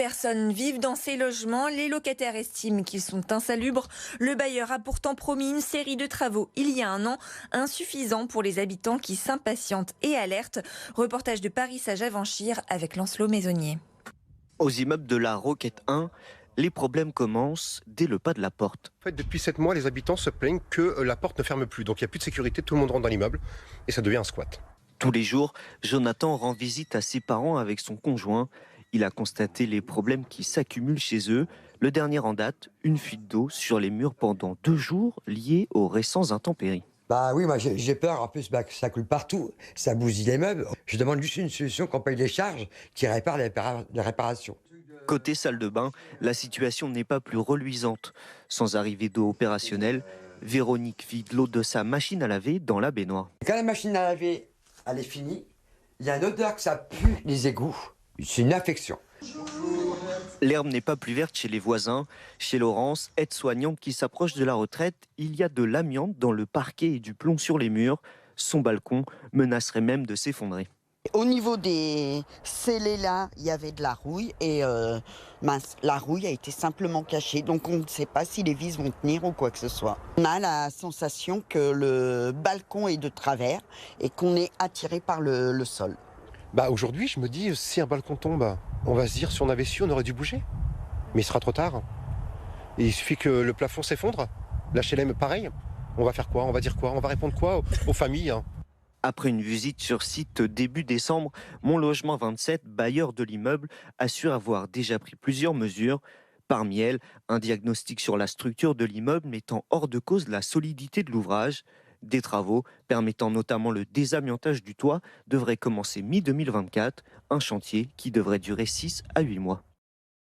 personnes vivent dans ces logements. Les locataires estiment qu'ils sont insalubres. Le bailleur a pourtant promis une série de travaux il y a un an, insuffisants pour les habitants qui s'impatientent et alertent. Reportage de Paris à Javanchir avec Lancelot Maisonnier. Aux immeubles de la Roquette 1, les problèmes commencent dès le pas de la porte. En fait, depuis 7 mois, les habitants se plaignent que la porte ne ferme plus. Donc il n'y a plus de sécurité, tout le monde rentre dans l'immeuble et ça devient un squat. Tous les jours, Jonathan rend visite à ses parents avec son conjoint. Il a constaté les problèmes qui s'accumulent chez eux. Le dernier en date, une fuite d'eau sur les murs pendant 2 jours liée aux récents intempéries. Bah oui, moi j'ai peur, en plus que ça coule partout, ça bousille les meubles. Je demande juste une solution qu'on paye les charges qui réparent les réparations. Côté salle de bain, la situation n'est pas plus reluisante. Sans arrivée d'eau opérationnelle, Véronique vide l'eau de sa machine à laver dans la baignoire. Quand la machine à laver, elle est finie, il y a une odeur que ça pue les égouts. C'est une infection. L'herbe n'est pas plus verte chez les voisins. Chez Laurence, aide-soignante qui s'approche de la retraite, il y a de l'amiante dans le parquet et du plomb sur les murs. Son balcon menacerait même de s'effondrer. Au niveau des scellés là, il y avait de la rouille et la rouille a été simplement cachée. Donc on ne sait pas si les vis vont tenir ou quoi que ce soit. On a la sensation que le balcon est de travers et qu'on est attiré par le sol. Bah aujourd'hui, je me dis, si un balcon tombe, on va se dire, si on avait su, on aurait dû bouger. Mais il sera trop tard. Et il suffit que le plafond s'effondre. L'HLM, pareil. On va faire quoi? On va dire quoi? On va répondre quoi aux familles? Après une visite sur site début décembre, Mon Logement 27, bailleur de l'immeuble, assure avoir déjà pris plusieurs mesures. Parmi elles, un diagnostic sur la structure de l'immeuble mettant hors de cause la solidité de l'ouvrage. Des travaux permettant notamment le désamiantage du toit devraient commencer mi-2024, un chantier qui devrait durer 6 à 8 mois.